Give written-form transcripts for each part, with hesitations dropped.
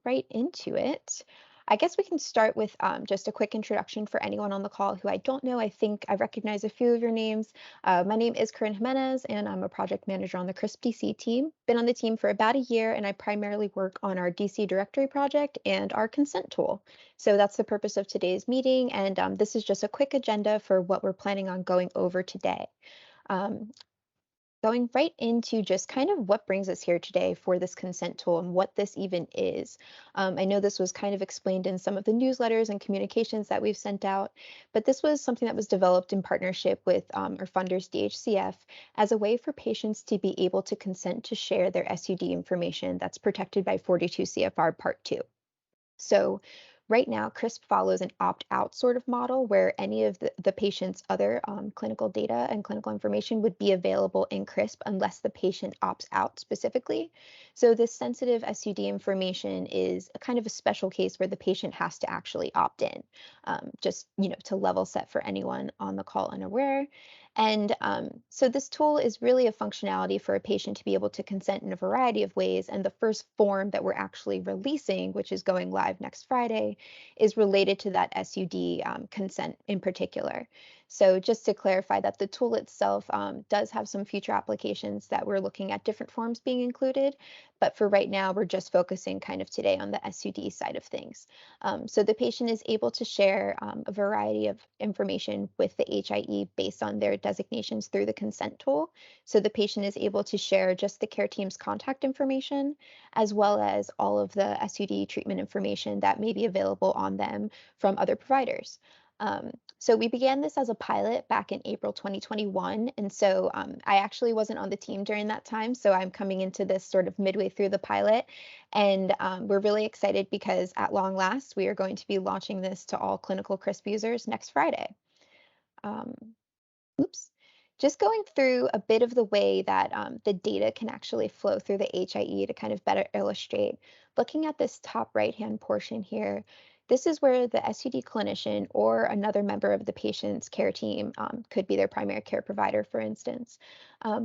right into it. I guess we can start with just a quick introduction for anyone on the call who I don't know. I think I recognize a few of your names. My name is Corinne Jimenez, and I'm a project manager on the CRISP DC team. Been on the team for about a year, and I primarily work on our DC directory project and our consent tool. So that's the purpose of today's meeting, and this is just a quick agenda for what we're planning on going over today. Um, Going right into just kind of what brings us here today for this consent tool and what this even is. I know this was kind of explained in some of the newsletters and communications that we've sent out, but this was something that was developed in partnership with our funders, DHCF, as a way for patients to be able to consent to share their SUD information that's protected by 42 CFR Part 2. So right now, CRISP follows an opt-out sort of model where any of the patient's other clinical data and clinical information would be available in CRISP unless the patient opts out specifically. So this sensitive SUD information is a kind of a special case where the patient has to actually opt in, just to level set for anyone on the call unaware. And so this tool is really a functionality for a patient to be able to consent in a variety of ways. And the first form that we're actually releasing, which is going live next Friday, is related to that SUD consent in particular. So just to clarify that the tool itself does have some future applications that we're looking at different forms being included. But for right now, we're just focusing kind of today on the SUD side of things. So the patient is able to share a variety of information with the HIE based on their designations through the consent tool. So the patient is able to share just the care team's contact information, as well as all of the SUD treatment information that may be available on them from other providers. So we began this as a pilot back in April 2021. And so I actually wasn't on the team during that time. So I'm coming into this sort of midway through the pilot. And we're really excited because at long last, we are going to be launching this to all clinical CRISP users next Friday. Um, oops. Just going through a bit of the way that the data can actually flow through the HIE to kind of better illustrate. Looking at this top right-hand portion here, this is where the SUD clinician or another member of the patient's care team, could be their primary care provider, for instance,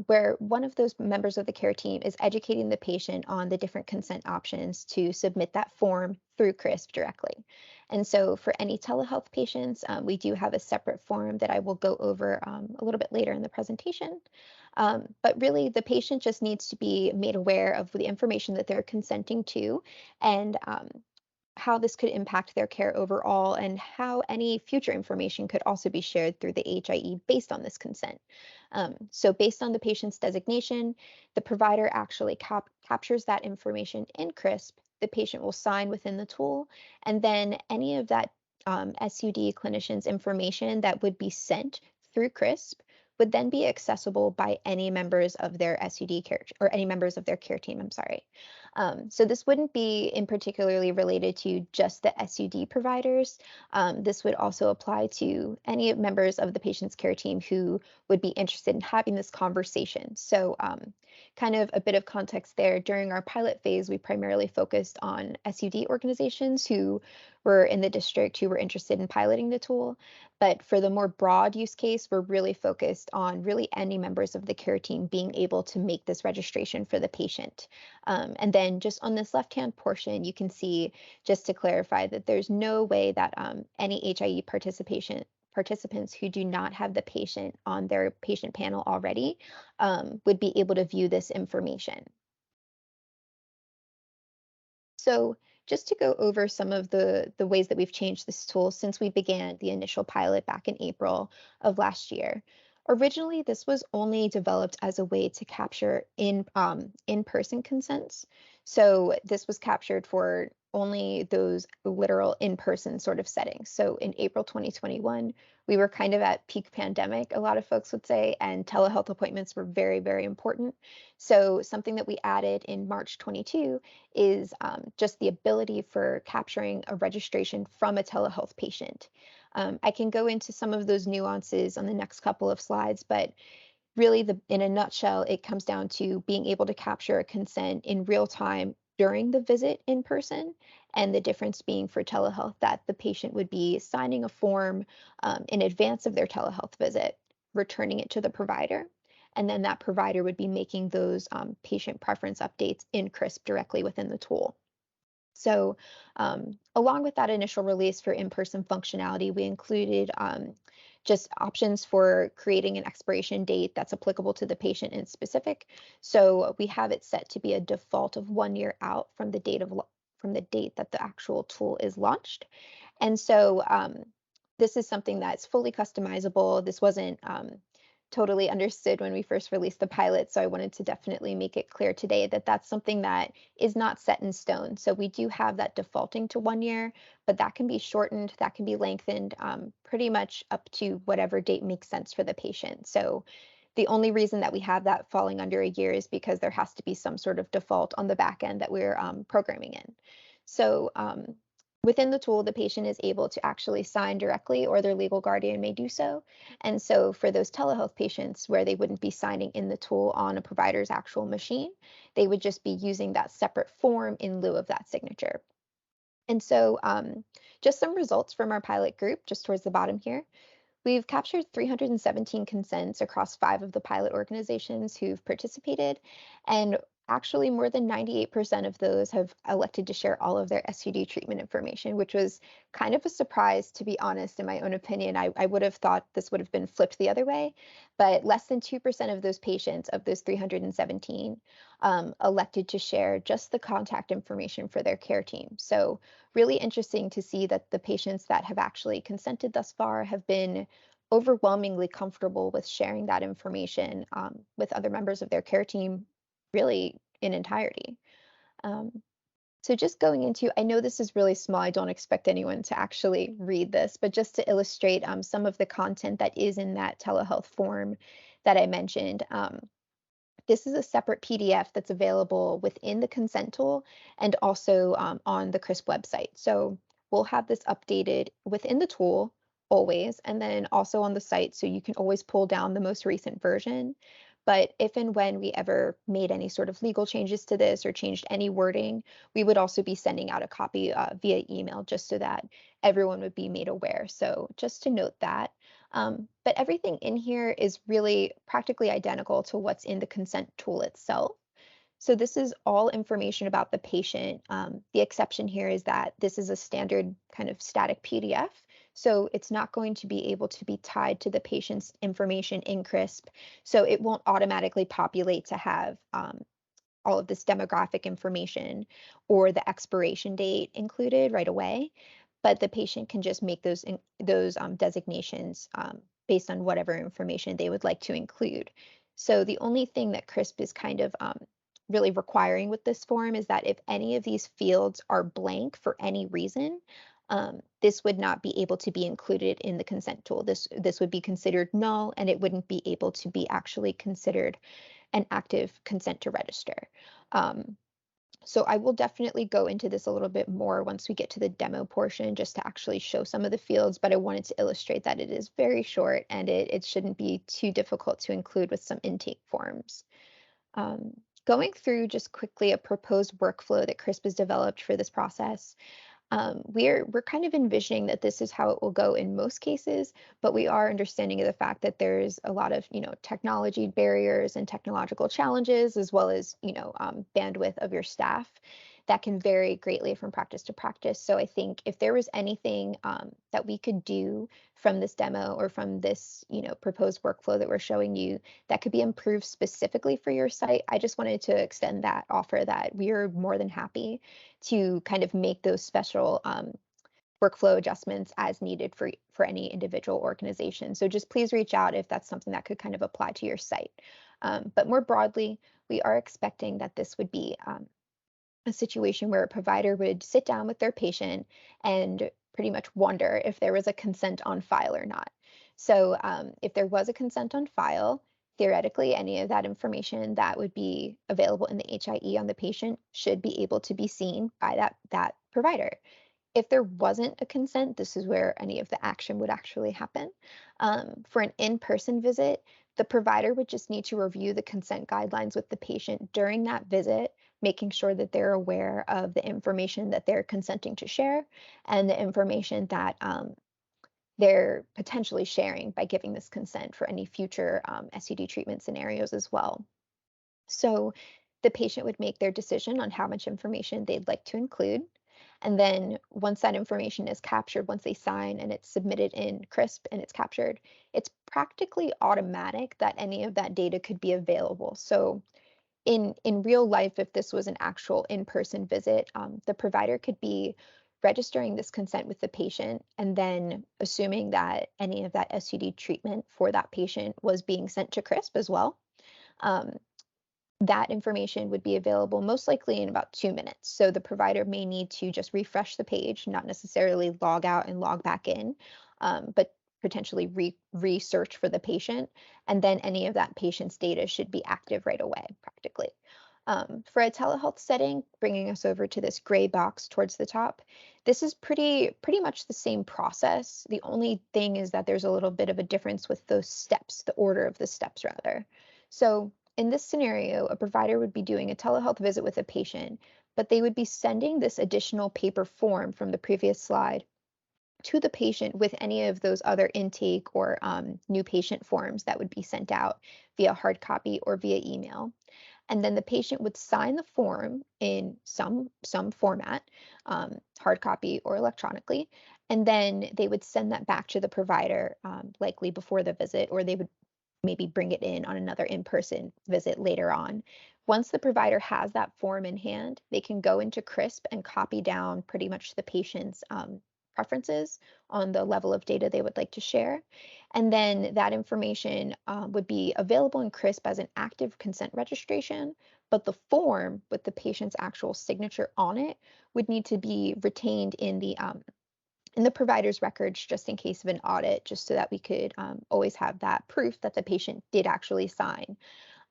where one of those members of the care team is educating the patient on the different consent options to submit that form through CRISP directly. And so for any telehealth patients, we do have a separate form that I will go over a little bit later in the presentation. But really, the patient just needs to be made aware of the information that they're consenting to and how this could impact their care overall and how any future information could also be shared through the HIE based on this consent. So based on the patient's designation, the provider actually captures that information in CRISP. The patient will sign within the tool, and then any of that SUD clinician's information that would be sent through CRISP would then be accessible by any members of their SUD care or any members of their care team, I'm sorry. So this wouldn't be in particularly related to just the SUD providers. This would also apply to any members of the patient's care team who would be interested in having this conversation. So kind of a bit of context there. During our pilot phase, we primarily focused on SUD organizations who were in the district who were interested in piloting the tool. But for the more broad use case, we're really focused on really any members of the care team being able to make this registration for the patient. And then just on this left-hand portion, you can see, just to clarify, that there's no way that any HIE participants who do not have the patient on their patient panel already would be able to view this information. So just to go over some of the ways that we've changed this tool since we began the initial pilot back in April of last year. Originally, this was only developed as a way to capture in-person consents. So this was captured for only those literal in-person sort of settings. So in April 2021, we were kind of at peak pandemic, a lot of folks would say, and telehealth appointments were very, very important. So something that we added in March 22 is just the ability for capturing a registration from a telehealth patient. I can go into some of those nuances on the next couple of slides, but really in a nutshell, it comes down to being able to capture a consent in real time during the visit in person, and the difference being for telehealth that the patient would be signing a form in advance of their telehealth visit, returning it to the provider, and then that provider would be making those patient preference updates in CRISP directly within the tool. So, along with that initial release for in-person functionality, we included just options for creating an expiration date that's applicable to the patient in specific. So we have it set to be a default of 1 year out from the from the date that the actual tool is launched. And so this is something that's fully customizable. This wasn't totally understood when we first released the pilot, so I wanted to definitely make it clear today that that's something that is not set in stone. So we do have that defaulting to 1 year, but that can be shortened, that can be lengthened, pretty much up to whatever date makes sense for the patient. So the only reason that we have that falling under a year is because there has to be some sort of default on the back end that we're programming in. So within the tool, the patient is able to actually sign directly or their legal guardian may do so. And so for those telehealth patients where they wouldn't be signing in the tool on a provider's actual machine, they would just be using that separate form in lieu of that signature. And so just some results from our pilot group, just towards the bottom here. We've captured 317 consents across 5 of the pilot organizations who've participated, and actually more than 98% of those have elected to share all of their SUD treatment information, which was kind of a surprise, to be honest, in my own opinion. I would have thought this would have been flipped the other way, but less than 2% of those patients, of those 317, elected to share just the contact information for their care team. So really interesting to see that the patients that have actually consented thus far have been overwhelmingly comfortable with sharing that information with other members of their care team, really in entirety. Um, so just going into, I know this is really small, I don't expect anyone to actually read this, but just to illustrate some of the content that is in that telehealth form that I mentioned. This is a separate PDF that's available within the consent tool and also on the CRISP website. So we'll have this updated within the tool always, and then also on the site, so you can always pull down the most recent version. But if and when we ever made any sort of legal changes to this or changed any wording, we would also be sending out a copy via email just so that everyone would be made aware. So just to note that. But everything in here is really practically identical to what's in the consent tool itself. So this is all information about the patient. The exception here is that this is a standard kind of static PDF. So it's not going to be able to be tied to the patient's information in CRISP. So it won't automatically populate to have all of this demographic information or the expiration date included right away. But the patient can just make those designations based on whatever information they would like to include. So the only thing that CRISP is kind of really requiring with this form is that if any of these fields are blank for any reason, this would not be able to be included in the consent tool. This would be considered null, and it wouldn't be able to be actually considered an active consent to register. Um, so I will definitely go into this a little bit more once we get to the demo portion, just to actually show some of the fields, but I wanted to illustrate that it is very short and it shouldn't be too difficult to include with some intake forms. Going through just quickly a proposed workflow that CRISP has developed for this process. We're kind of envisioning that this is how it will go in most cases, but we are understanding of the fact that there's a lot of technology barriers and technological challenges, as well as bandwidth of your staff that can vary greatly from practice to practice. So I think if there was anything that we could do from this demo or from this proposed workflow that we're showing you that could be improved specifically for your site, I just wanted to extend that offer that we are more than happy to kind of make those special workflow adjustments as needed for any individual organization. So just please reach out if that's something that could kind of apply to your site. But more broadly, we are expecting that this would be a situation where a provider would sit down with their patient and pretty much wonder if there was a consent on file or not. So if there was a consent on file, theoretically, any of that information that would be available in the HIE on the patient should be able to be seen by that provider. If there wasn't a consent, this is where any of the action would actually happen. For an in-person visit, the provider would just need to review the consent guidelines with the patient during that visit, making sure that they're aware of the information that they're consenting to share and the information that they're potentially sharing by giving this consent for any future SUD treatment scenarios as well. So the patient would make their decision on how much information they'd like to include. And then once that information is captured, once they sign and it's submitted in CRISP and it's captured, it's practically automatic that any of that data could be available. So in real life, if this was an actual in-person visit, the provider could be registering this consent with the patient and then assuming that any of that SUD treatment for that patient was being sent to CRISP as well. Um, that information would be available most likely in about 2 minutes. So the provider may need to just refresh the page, not necessarily log out and log back in, but potentially research for the patient. And then any of that patient's data should be active right away, practically. For a telehealth setting, bringing us over to this gray box towards the top, this is pretty much the same process. The only thing is that there's a little bit of a difference with those steps, the order of the steps rather. So in this scenario, a provider would be doing a telehealth visit with a patient, but they would be sending this additional paper form from the previous slide to the patient with any of those other intake or new patient forms that would be sent out via hard copy or via email. And then the patient would sign the form in some format, hard copy or electronically, and then they would send that back to the provider, likely before the visit, or they would maybe bring it in on another in-person visit later on. Once the provider has that form in hand, they can go into CRISP and copy down pretty much the patient's preferences on the level of data they would like to share. And then that information would be available in CRISP as an active consent registration, but the form with the patient's actual signature on it would need to be retained in the provider's records just in case of an audit, just so that we could always have that proof that the patient did actually sign.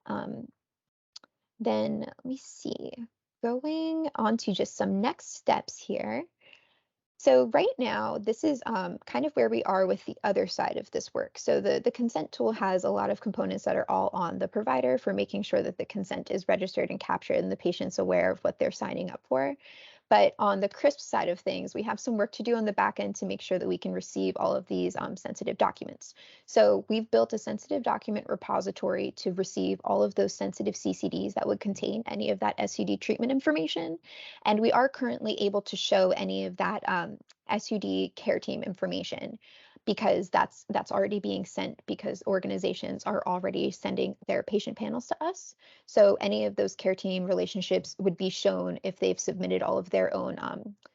Um, then let me see, going on to just some next steps here. So right now, this is kind of where we are with the other side of this work. So the consent tool has a lot of components that are all on the provider for making sure that the consent is registered and captured and the patient's aware of what they're signing up for. But on the CRISP side of things, we have some work to do on the back end to make sure that we can receive all of these sensitive documents. So we've built a sensitive document repository to receive all of those sensitive CCDs that would contain any of that SUD treatment information. And we are currently able to show any of that SUD care team information because that's already being sent because organizations are already sending their patient panels to us. So any of those care team relationships would be shown if they've submitted all of their own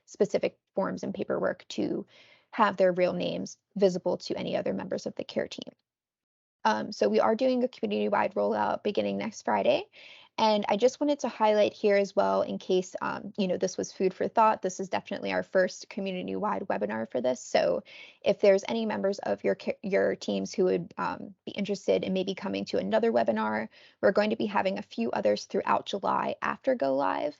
specific forms and paperwork to have their real names visible to any other members of the care team. So we are doing a community-wide rollout beginning next Friday. And I just wanted to highlight here as well, in case this was food for thought. This is definitely our first community-wide webinar for this. So if there's any members of your teams who would be interested in maybe coming to another webinar, we're going to be having a few others throughout July after go live.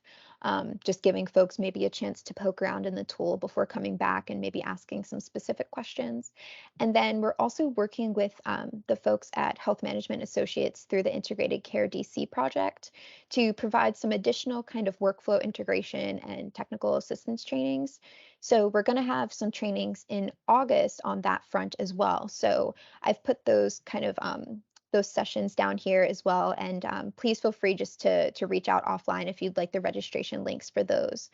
Just giving folks maybe a chance to poke around in the tool before coming back and maybe asking some specific questions. And then we're also working with the folks at Health Management Associates through the Integrated Care DC project to provide some additional kind of workflow integration and technical assistance trainings. So we're going to have some trainings in August on that front as well. So I've put those kind of those sessions down here as well. And please feel free just to reach out offline if you'd like the registration links for those.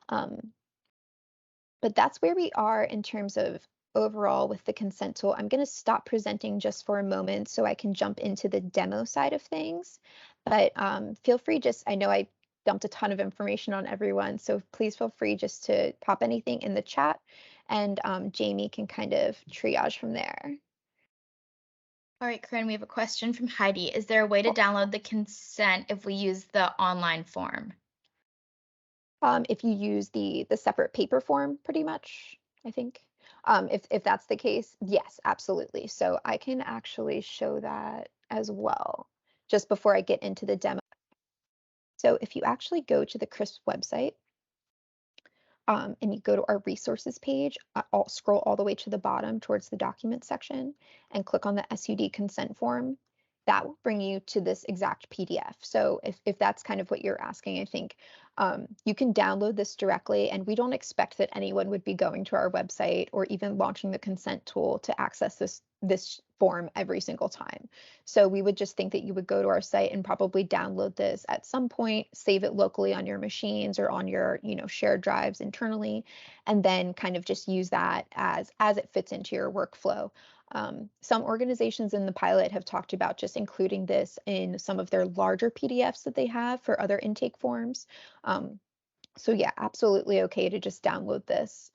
But that's where we are in terms of overall with the consent tool. I'm going to stop presenting just for a moment so I can jump into the demo side of things. But feel free, I know I dumped a ton of information on everyone, so please feel free just to pop anything in the chat and Jamie can kind of triage from there. All right, Corinne, we have a question from Heidi. Is there a way to download the consent if we use the online form? If you use the separate paper form, pretty much, I think. If that's the case, yes, absolutely. So I can actually show that as well, just before I get into the demo. So if you actually go to the CRISP website, and you go to our resources page, I'll scroll all the way to the bottom towards the document section and click on the SUD consent form. that will bring you to this exact PDF. So if that's kind of what you're asking, I think you can download this directly, and we don't expect that anyone would be going to our website or even launching the consent tool to access this form every single time. So we would just think that you would go to our site and probably download this at some point, save it locally on your machines or on your, shared drives internally, and then kind of just use that as it fits into your workflow. Some organizations in the pilot have talked about just including this in some of their larger PDFs that they have for other intake forms. So yeah, absolutely okay to just download this.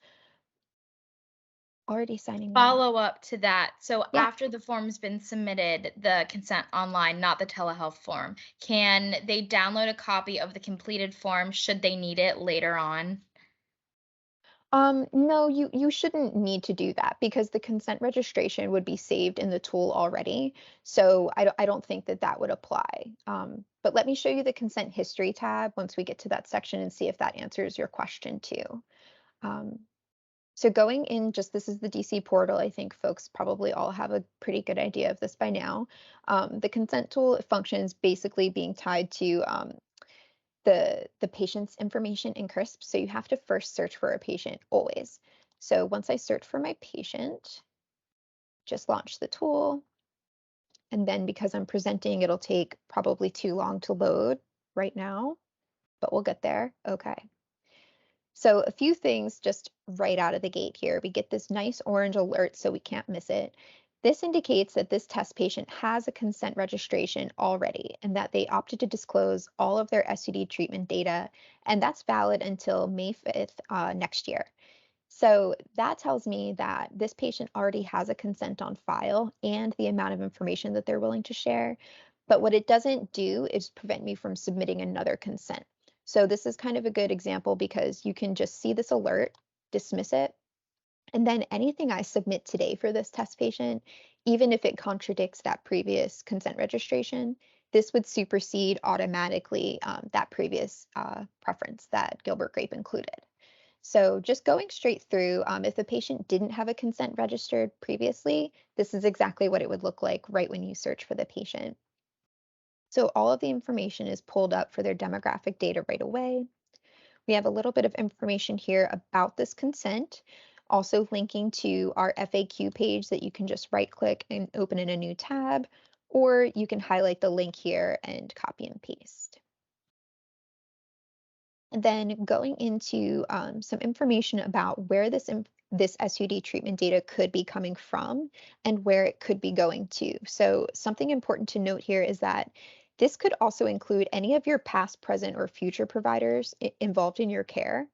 Already signing me in. Follow up to that. So Yeah. after the form's been submitted, the consent online, not the telehealth form, can they download a copy of the completed form should they need it later on? No, you shouldn't need to do that because the consent registration would be saved in the tool already. So I don't think that that would apply. But let me show you the consent history tab once we get to that section and see if that answers your question too. Um, so going in, just this is the DC portal. I think folks probably all have a pretty good idea of this by now. The consent tool functions basically being tied to the patient's information in CRISP. So you have to first search for a patient always. So once I search for my patient, just launch the tool. And then because I'm presenting, it'll take probably too long to load right now, but we'll get there. Okay. So a few things just right out of the gate here. We get this nice orange alert so we can't miss it. This indicates that this test patient has a consent registration already and that they opted to disclose all of their SUD treatment data, and that's valid until May 5th next year. So that tells me that this patient already has a consent on file and the amount of information that they're willing to share. But what it doesn't do is prevent me from submitting another consent. So this is kind of a good example because you can just see this alert, dismiss it, and then anything I submit today for this test patient, even if it contradicts that previous consent registration, this would supersede automatically that previous preference that Gilbert Grape included. So just going straight through, if the patient didn't have a consent registered previously, this is exactly what it would look like right when you search for the patient. So all of the information is pulled up for their demographic data right away. We have a little bit of information here about this consent, also linking to our FAQ page that you can just right click and open in a new tab, or you can highlight the link here and copy and paste. And then going into some information about where this SUD treatment data could be coming from and where it could be going to. So something important to note here is that this could also include any of your past, present, or future providers involved in your care.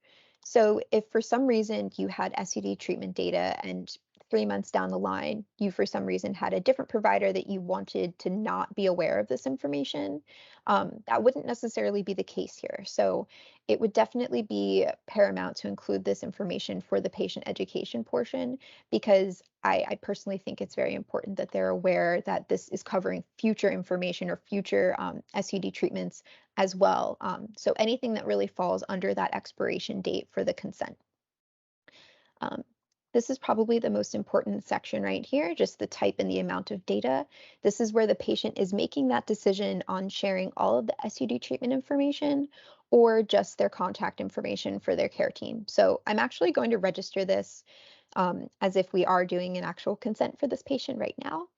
So if for some reason you had SUD treatment data and 3 months down the line, you for some reason had a different provider that you wanted to not be aware of this information, that wouldn't necessarily be the case here. So it would definitely be paramount to include this information for the patient education portion because I personally think it's very important that they're aware that this is covering future information or future SUD treatments as well. So anything that really falls under that expiration date for the consent. Um, this is probably the most important section right here, just the type and the amount of data. This is where the patient is making that decision on sharing all of the SUD treatment information or just their contact information for their care team. So I'm actually going to register this as if we are doing an actual consent for this patient right now.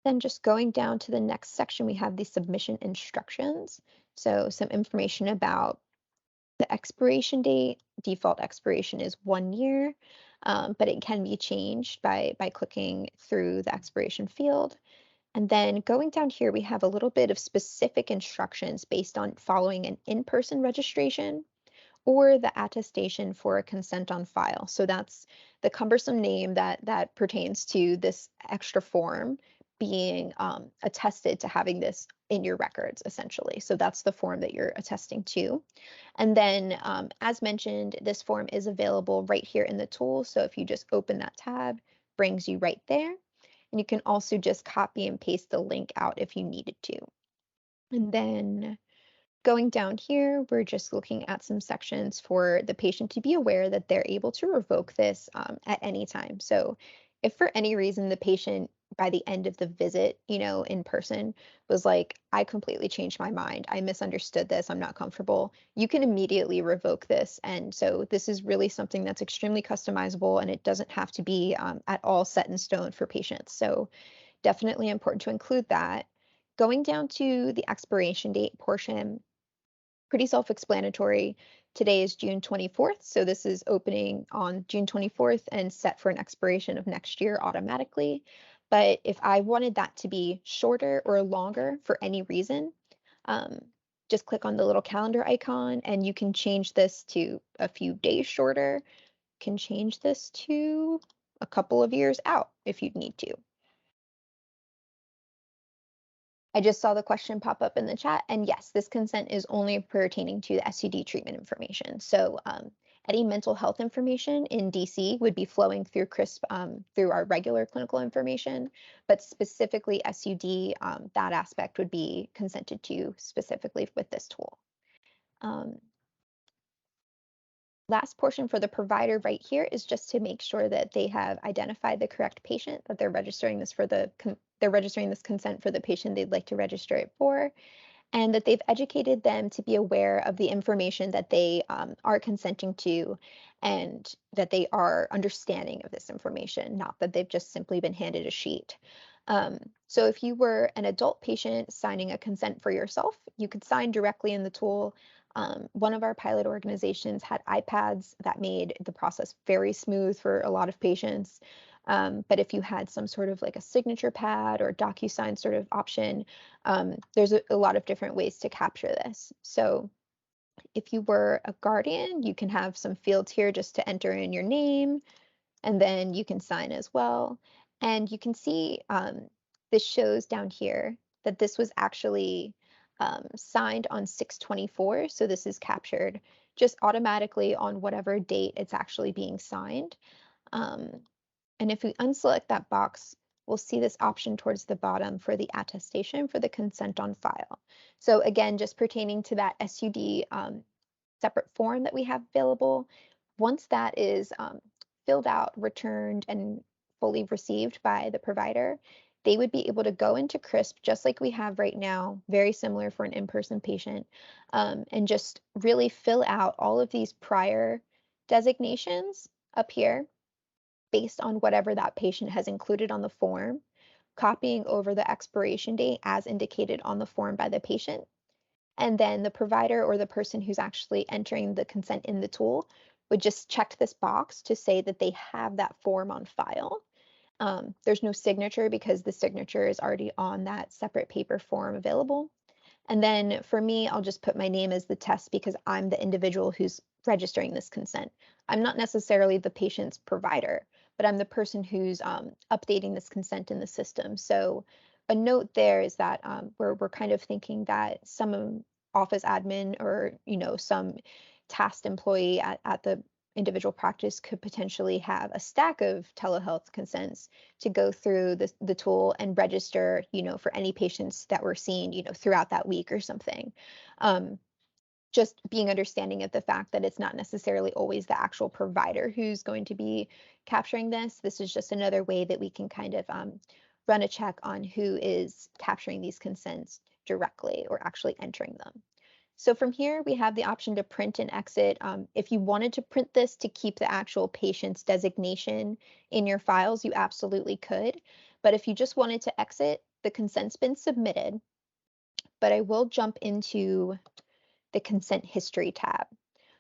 Then just going down to the next section, we have the submission instructions. So some information about the expiration date. Default expiration is 1 year, but it can be changed by clicking through the expiration field. And then going down here, we have a little bit of specific instructions based on following an in-person registration or the attestation for a consent on file. So that's the cumbersome name that pertains to this extra form being attested to having this in your records, essentially. So that's the form that you're attesting to. And then, as mentioned, this form is available right here in the tool. So if you just open that tab, brings you right there. And you can also just copy and paste the link out if you needed to. And then going down here, we're just looking at some sections for the patient to be aware that they're able to revoke this at any time. So if for any reason the patient by the end of the visit, in person, was like, I completely changed my mind. I misunderstood this. I'm not comfortable. You can immediately revoke this. And so this is really something that's extremely customizable, and it doesn't have to be at all set in stone for patients. So definitely important to include that. Going down to the expiration date portion, pretty self-explanatory. Today is June 24th, so this is opening on June 24th and set for an expiration of next year automatically. But if I wanted that to be shorter or longer for any reason, um, just click on the little calendar icon and you can change this to a few days shorter, can change this to a couple of years out if you'd need to. I just saw the question pop up in the chat, and yes, this consent is only pertaining to the SUD treatment information. So any mental health information in DC would be flowing through CRISP through our regular clinical information, but specifically SUD, that aspect would be consented to specifically with this tool. Last portion for the provider right here is just to make sure that they have identified the correct patient, that they're registering this consent for the patient they'd like to register it for, and that they've educated them to be aware of the information that they are consenting to, and that they are understanding of this information, not that they've just simply been handed a sheet. So if you were an adult patient signing a consent for yourself, you could sign directly in the tool. One of our pilot organizations had iPads that made the process very smooth for a lot of patients. But if you had some sort of like a signature pad or DocuSign sort of option, there's a lot of different ways to capture this. So if you were a guardian, you can have some fields here just to enter in your name, and then you can sign as well. And you can see this shows down here that this was actually signed on 6/24. So this is captured just automatically on whatever date it's actually being signed. Um, and if we unselect that box, we'll see this option towards the bottom for the attestation for the consent on file. So again, just pertaining to that SUD separate form that we have available, once that is filled out, returned, and fully received by the provider, they would be able to go into CRISP just like we have right now, very similar for an in-person patient, and just really fill out all of these prior designations up here based on whatever that patient has included on the form, copying over the expiration date as indicated on the form by the patient. And then the provider or the person who's actually entering the consent in the tool would just check this box to say that they have that form on file. There's no signature because the signature is already on that separate paper form available. And then for me, I'll just put my name as the test because I'm the individual who's registering this consent. I'm not necessarily the patient's provider, but I'm the person who's updating this consent in the system. So a note there is that we're kind of thinking that some office admin or some tasked employee at the individual practice could potentially have a stack of telehealth consents to go through the tool and register, for any patients that we're seeing, throughout that week or something. Just being understanding of the fact that it's not necessarily always the actual provider who's going to be capturing this. This is just another way that we can kind of run a check on who is capturing these consents directly or actually entering them. So from here, we have the option to print and exit. If you wanted to print this to keep the actual patient's designation in your files, you absolutely could. But if you just wanted to exit, the consent's been submitted. But I will jump into the consent history tab.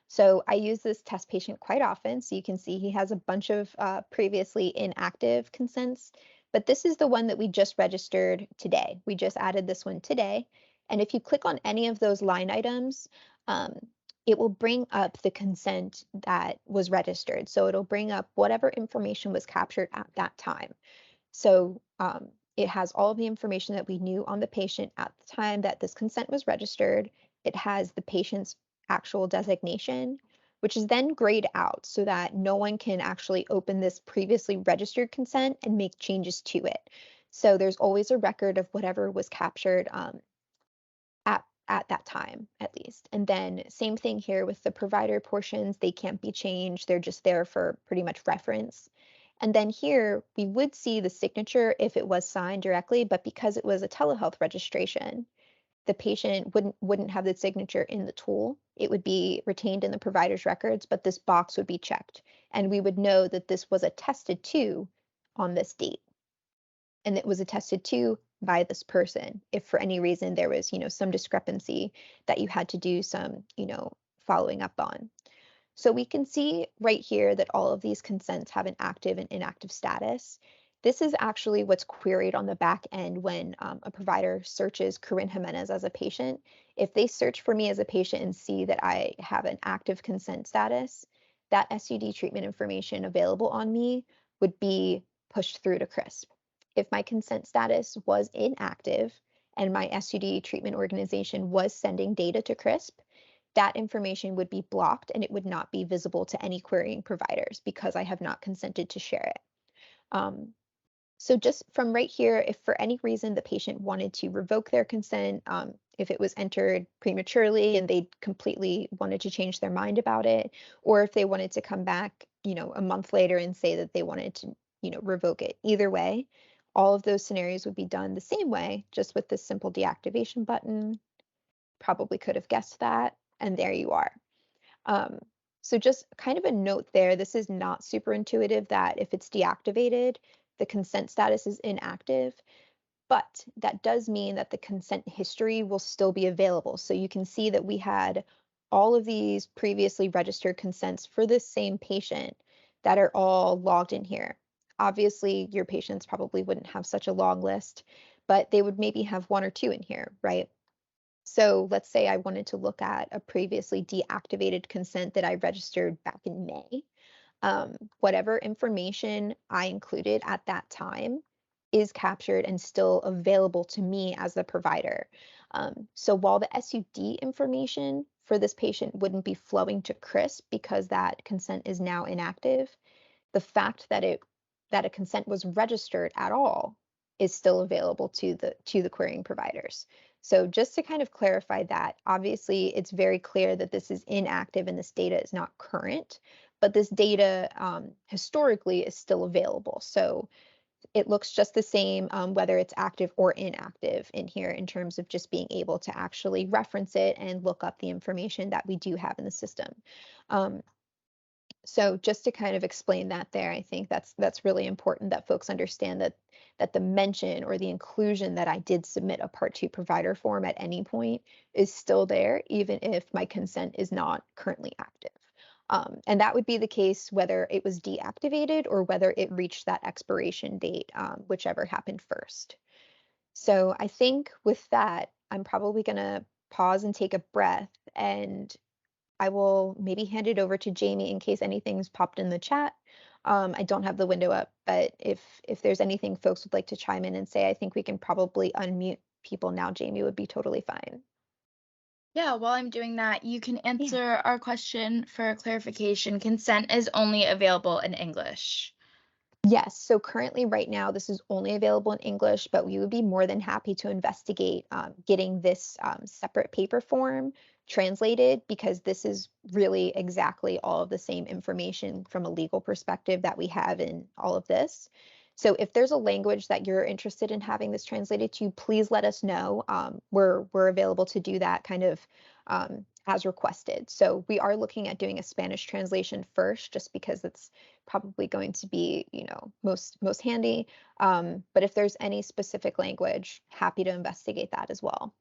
So I use this test patient quite often. So you can see he has a bunch of previously inactive consents, but this is the one that we just registered today. We just added this one today. And if you click on any of those line items, it will bring up the consent that was registered. So it'll bring up whatever information was captured at that time. So it has all of the information that we knew on the patient at the time that this consent was registered. It has the patient's actual designation, which is then grayed out so that no one can actually open this previously registered consent and make changes to it. So there's always a record of whatever was captured at that time, at least. And then same thing here with the provider portions. They can't be changed. They're just there for pretty much reference. And then here we would see the signature if it was signed directly, but because it was a telehealth registration, the patient wouldn't have the signature in the tool. It would be retained in the provider's records, but this box would be checked. And we would know that this was attested to on this date. And it was attested to by this person. If for any reason there was, some discrepancy that you had to do some, following up on. So we can see right here that all of these consents have an active and inactive status. This is actually what's queried on the back end when a provider searches Corinne Jimenez as a patient. If they search for me as a patient and see that I have an active consent status, that SUD treatment information available on me would be pushed through to CRISP. If my consent status was inactive and my SUD treatment organization was sending data to CRISP, that information would be blocked and it would not be visible to any querying providers because I have not consented to share it. So just from right here, if for any reason the patient wanted to revoke their consent, if it was entered prematurely and they completely wanted to change their mind about it, or if they wanted to come back, a month later and say that they wanted to, revoke it, either way, all of those scenarios would be done the same way, just with this simple deactivation button. Probably could have guessed that, and there you are. So just kind of a note there, this is not super intuitive that if it's deactivated, the consent status is inactive, but that does mean that the consent history will still be available. So you can see that we had all of these previously registered consents for this same patient that are all logged in here. Obviously, your patients probably wouldn't have such a long list, but they would maybe have one or two in here, right? So let's say I wanted to look at a previously deactivated consent that I registered back in May. Whatever information I included at that time is captured and still available to me as the provider. So while the SUD information for this patient wouldn't be flowing to CRISP because that consent is now inactive, the fact that a consent was registered at all is still available to the querying providers. So just to kind of clarify that, obviously it's very clear that this is inactive and this data is not current, but this data historically is still available. So it looks just the same whether it's active or inactive in here in terms of just being able to actually reference it and look up the information that we do have in the system. So just to kind of explain that there, I think that's really important that folks understand that the mention or the inclusion that I did submit a Part 2 provider form at any point is still there, even if my consent is not currently active. And that would be the case whether it was deactivated or whether it reached that expiration date, whichever happened first. So I think with that, I'm probably going to pause and take a breath, and I will maybe hand it over to Jamie in case anything's popped in the chat. I don't have the window up, but if there's anything folks would like to chime in and say, I think we can probably unmute people now. Jamie would be totally fine. Yeah, while I'm doing that, you can Yeah. answer our question for clarification. Consent is only available in English. Yes, so currently right now this is only available in English, but we would be more than happy to investigate getting this separate paper form translated because this is really exactly all of the same information from a legal perspective that we have in all of this. So if there's a language that you're interested in having this translated to, please let us know. We're available to do that kind of as requested. So we are looking at doing a Spanish translation first, just because it's probably going to be, most handy. But if there's any specific language, happy to investigate that as well.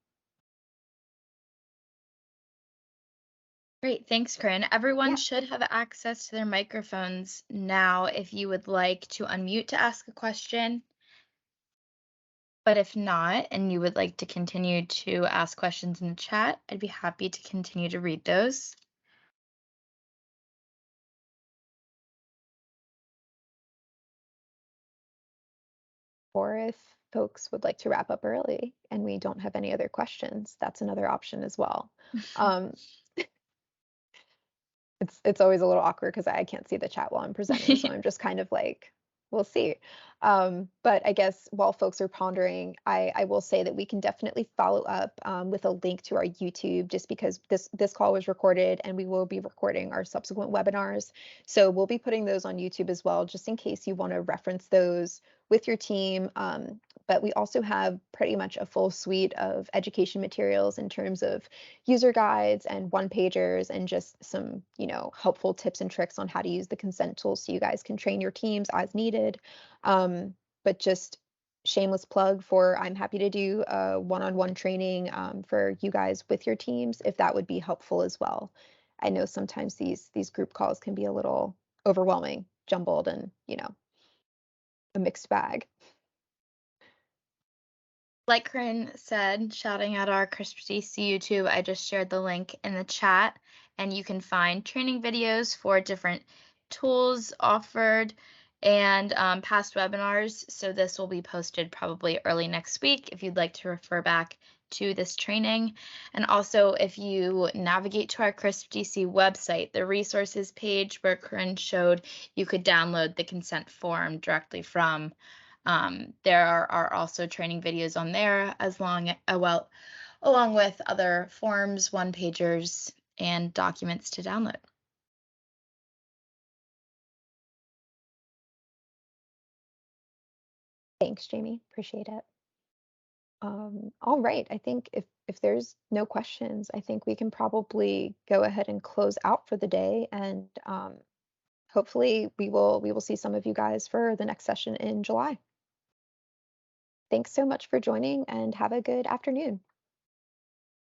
Great, thanks, Corinne. Everyone Yeah. should have access to their microphones now if you would like to unmute to ask a question. But if not, and you would like to continue to ask questions in the chat, I'd be happy to continue to read those. Or if folks would like to wrap up early and we don't have any other questions, that's another option as well. Um, it's always a little awkward because I can't see the chat while I'm presenting, so I'm just kind of like, we'll see. But I guess while folks are pondering, I will say that we can definitely follow up with a link to our YouTube, just because this call was recorded and we will be recording our subsequent webinars. So we'll be putting those on YouTube as well, just in case you want to reference those with your team. But we also have pretty much a full suite of education materials in terms of user guides and one pagers and just some, helpful tips and tricks on how to use the consent tools so you guys can train your teams as needed. But just shameless plug for I'm happy to do a one-on-one training for you guys with your teams if that would be helpful as well. I know sometimes these group calls can be a little overwhelming, jumbled, and a mixed bag. Like Corinne said, shouting out our CRISP-DC YouTube, I just shared the link in the chat, and you can find training videos for different tools offered and past webinars. So this will be posted probably early next week if you'd like to refer back to this training. And also, if you navigate to our CRISP-DC website, the resources page where Corinne showed you could download the consent form directly from, there are also training videos on there along with other forms, one pagers, and documents to download. Thanks, Jamie. Appreciate it. All right. I think if there's no questions, I think we can probably go ahead and close out for the day, and hopefully we will see some of you guys for the next session in July. Thanks so much for joining, and have a good afternoon.